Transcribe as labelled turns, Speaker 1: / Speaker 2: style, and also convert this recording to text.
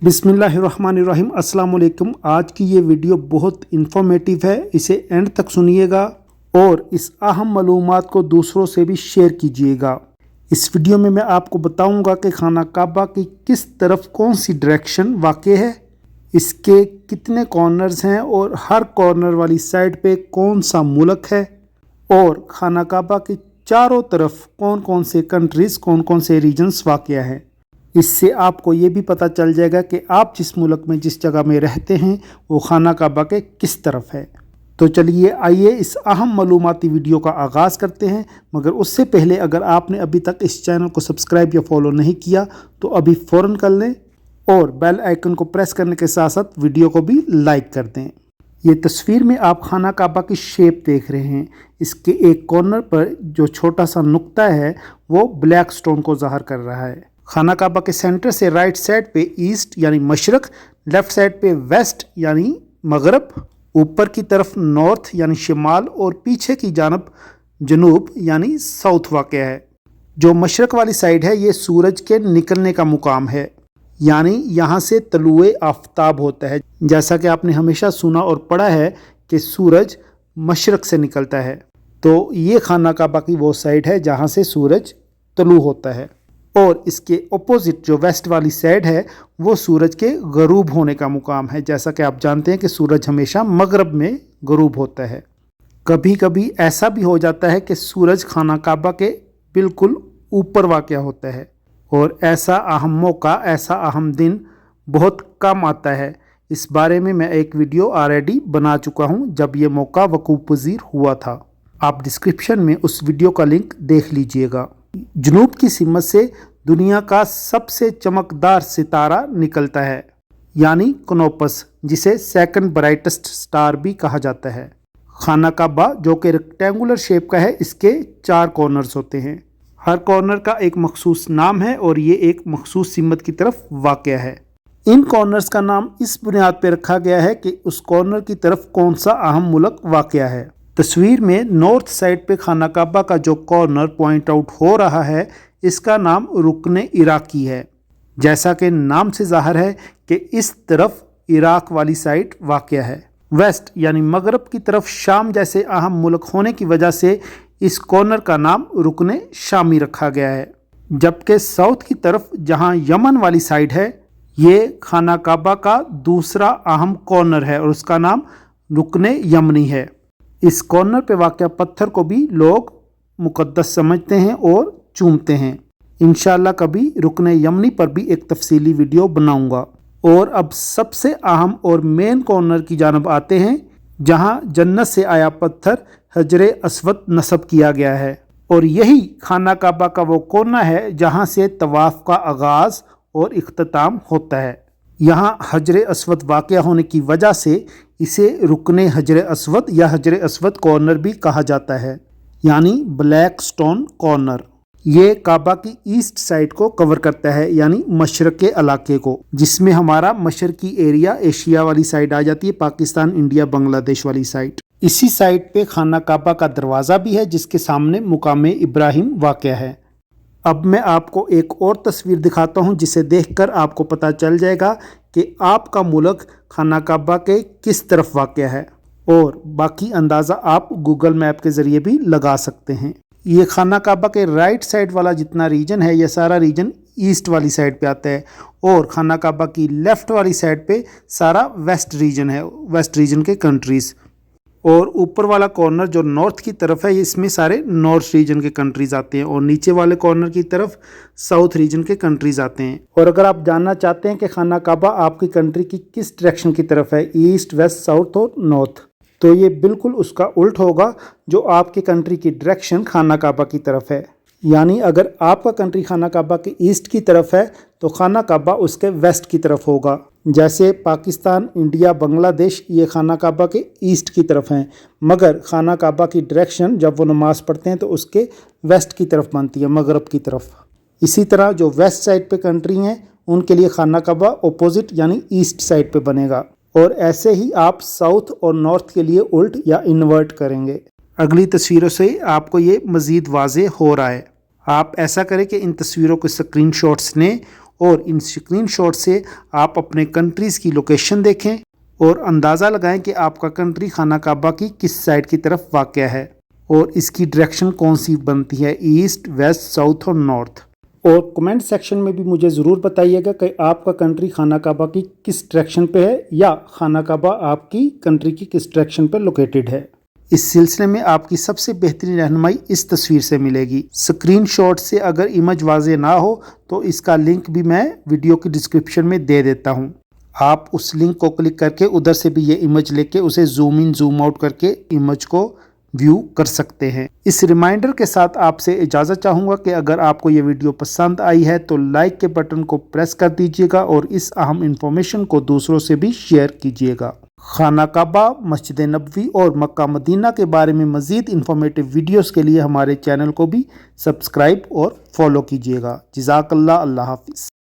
Speaker 1: बिस्मिल्लाहिर्रहमानिर्रहीम अस्सलाम वालेकुम। आज की ये वीडियो बहुत इन्फॉर्मेटिव है, इसे एंड तक सुनिएगा और इस अहम मालूमात को दूसरों से भी शेयर कीजिएगा। इस वीडियो में मैं आपको बताऊंगा कि खाना काबा की किस तरफ कौन सी डायरेक्शन वाक़ है, इसके कितने कॉर्नर्स हैं और हर कॉर्नर वाली साइड पे कौन सा मुल्क है और खाना काबा की चारों तरफ कौन कौन से कंट्रीज़ कौन कौन से रीजन्स वाक़ हैं। इससे आपको ये भी पता चल जाएगा कि आप जिस मुल्क में जिस जगह में रहते हैं वो खाना काबा के किस तरफ है। तो चलिए आइए इस अहम मालूमाती वीडियो का आगाज़ करते हैं। मगर उससे पहले अगर आपने अभी तक इस चैनल को सब्सक्राइब या फॉलो नहीं किया तो अभी फ़ौरन कर लें और बेल आइकन को प्रेस करने के साथ साथ वीडियो को भी लाइक कर दें। ये तस्वीर में आप खाना काबा की शेप देख रहे हैं। इसके एक कॉर्नर पर जो छोटा सा नुक्ता है वो ब्लैक स्टोन को ज़ाहिर कर रहा है। खाना काबा के सेंटर से राइट साइड पे ईस्ट यानी मशरक़, लेफ़्ट साइड पे वेस्ट यानी मगरब, ऊपर की तरफ नॉर्थ यानी शिमाल और पीछे की जानब जनूब यानी साउथ वाक़ है। जो मशरक़ वाली साइड है ये सूरज के निकलने का मुकाम है, यानी यहाँ से तलुए आफ्ताब होता है। जैसा कि आपने हमेशा सुना और पढ़ा है कि सूरज मशरक़ से निकलता है, तो ये खाना काबा की वो साइड है जहाँ से सूरज तलू होता है। और इसके अपोजिट जो वेस्ट वाली साइड है वो सूरज के गरूब होने का मुकाम है। जैसा कि आप जानते हैं कि सूरज हमेशा मगरब में गरूब होता है। कभी कभी ऐसा भी हो जाता है कि सूरज खाना काबा के बिल्कुल ऊपर वाक़या होता है और ऐसा अहम मौका, ऐसा अहम दिन बहुत कम आता है। इस बारे में मैं एक वीडियो ऑलरेडी बना चुका हूँ जब ये मौका वक़ूफ़ पज़ीर हुआ था। आप डिस्क्रिप्शन में उस वीडियो का लिंक देख लीजिएगा। जनूब की सिमत से दुनिया का सबसे चमकदार सितारा निकलता है, यानी कनोपस, जिसे सेकंड ब्राइटेस्ट स्टार भी कहा जाता है। खाना काबा जो कि रेक्टेंगुलर शेप का है, इसके 4 कॉर्नर्स होते हैं। हर कॉर्नर का एक मखसूस नाम है और ये एक मखसूस सिमत की तरफ वाक़या है। इन कॉर्नर्स का नाम इस बुनियाद पर रखा गया है कि उस कॉर्नर की तरफ कौन सा अहम मुल्क वाक़या है। तस्वीर में नॉर्थ साइड पे खाना काबा का जो कॉर्नर पॉइंट आउट हो रहा है इसका नाम रुकने इराकी है। जैसा कि नाम से ज़ाहिर है कि इस तरफ इराक वाली साइड वाक़या है। वेस्ट यानी मगरब की तरफ शाम जैसे अहम मुल्क होने की वजह से इस कॉर्नर का नाम रुकने शामी रखा गया है। जबकि साउथ की तरफ जहां यमन वाली साइड है ये खाना काबा का दूसरा अहम कॉर्नर है और उसका नाम रुकने यमनी है। इस कॉर्नर पे वाक़या पत्थर को भी लोग मुक़द्दस समझते हैं और चूमते हैं। इंशाअल्लाह कभी रुकने यमनी पर भी एक तफसीली वीडियो बनाऊंगा। और अब सबसे अहम और मेन कॉर्नर की जानब आते हैं जहां जन्नत से आया पत्थर हजरे अस्वद नस्ब किया गया है और यही खाना काबा का वो कोना है जहां से तवाफ़ का आगाज़ और इख्तिताम होता है। यहाँ हजरे अस्वद वाक़या होने की वजह से इसे रुकने हजरे अस्वद या हजरे अस्वद कॉर्नर भी कहा जाता है, यानी ब्लैक स्टोन कॉर्नर। ये काबा की ईस्ट साइड को कवर करता है, यानी मशरक़ के इलाके को, जिसमें हमारा मशरक़ी एरिया एशिया वाली साइड आ जाती है, पाकिस्तान, इंडिया, बांग्लादेश वाली साइड। इसी साइड पे खाना काबा का दरवाज़ा भी है जिसके सामने मुकाम इब्राहिम वाक़या है। अब मैं आपको एक और तस्वीर दिखाता हूं जिसे देखकर आपको पता चल जाएगा कि आपका मुल्क खाना काबा के किस तरफ वाक़या है और बाकी अंदाज़ा आप गूगल मैप के ज़रिए भी लगा सकते हैं। ये खाना काबा के राइट साइड वाला जितना रीजन है ये सारा रीजन ईस्ट वाली साइड पे आता है और खाना काबा की लेफ़्ट वाली साइड पे सारा वेस्ट रीजन है, वेस्ट रीजन के कंट्रीज़। और ऊपर वाला कॉर्नर जो नॉर्थ की तरफ है इसमें सारे नॉर्थ रीजन के कंट्रीज़ आते हैं और नीचे वाले कॉर्नर की तरफ साउथ रीजन के कंट्रीज़ आते हैं। और अगर आप जानना चाहते हैं कि खाना काबा आपकी कंट्री की किस डायरेक्शन की तरफ है, ईस्ट, वेस्ट, साउथ और नॉर्थ, तो ये बिल्कुल उसका उल्ट होगा जो आपकी कंट्री की डायरेक्शन खाना काबा की तरफ है। यानी अगर आपका कंट्री खाना काबा के ईस्ट की तरफ है तो खाना काबा उसके वेस्ट की तरफ होगा। जैसे पाकिस्तान, इंडिया, बांग्लादेश ये खाना काबा के ईस्ट की तरफ हैं, मगर खाना काबा की डायरेक्शन जब वो नमाज़ पढ़ते हैं तो उसके वेस्ट की तरफ बनती है, मगरब की तरफ। इसी तरह जो वेस्ट साइड पे कंट्री हैं उनके लिए खाना काबा अपोजिट यानी ईस्ट साइड पे बनेगा और ऐसे ही आप साउथ और नॉर्थ के लिए उल्ट या इन्वर्ट करेंगे। अगली तस्वीरों से आपको ये मज़ीद वाज़े हो रहा है। आप ऐसा करें कि इन तस्वीरों के स्क्रीनशॉट्स लें اور ان اسکرین شاٹ سے آپ اپنے کنٹریز کی لوکیشن دیکھیں اور اندازہ لگائیں کہ آپ کا کنٹری خانہ کعبہ کی کس سائڈ کی طرف واقع ہے اور اس کی ڈائریکشن کون سی بنتی ہے، ایسٹ، ویسٹ، ساؤتھ اور نارتھ۔ اور کمنٹ سیکشن میں بھی مجھے ضرور بتائیے گا کہ آپ کا کنٹری خانہ کعبہ کی کس ڈائریکشن پہ ہے یا خانہ کعبہ آپ کی کنٹری کی کس ڈائریکشن پہ لوکیٹڈ ہے۔ اس سلسلے میں آپ کی سب سے بہترین رہنمائی اس تصویر سے ملے گی۔ اسکرین شاٹ سے اگر امیج واضح نہ ہو تو اس کا لنک بھی میں ویڈیو کی ڈسکرپشن میں دے دیتا ہوں، آپ اس لنک کو کلک کر کے ادھر سے بھی یہ امیج لے کے اسے زوم ان زوم آؤٹ کر کے امیج کو ویو کر سکتے ہیں۔ اس ریمائنڈر کے ساتھ آپ سے اجازت چاہوں گا کہ اگر آپ کو یہ ویڈیو پسند آئی ہے تو لائک کے بٹن کو پریس کر دیجیے گا اور اس اہم انفارمیشن کو دوسروں سے بھی شیئر کیجیے گا۔ خانہ کعبہ، مسجد نبوی اور مکہ مدینہ کے بارے میں مزید انفارمیٹو ویڈیوز کے لیے ہمارے چینل کو بھی سبسکرائب اور فالو کیجیے گا۔ جزاک اللہ، اللہ حافظ۔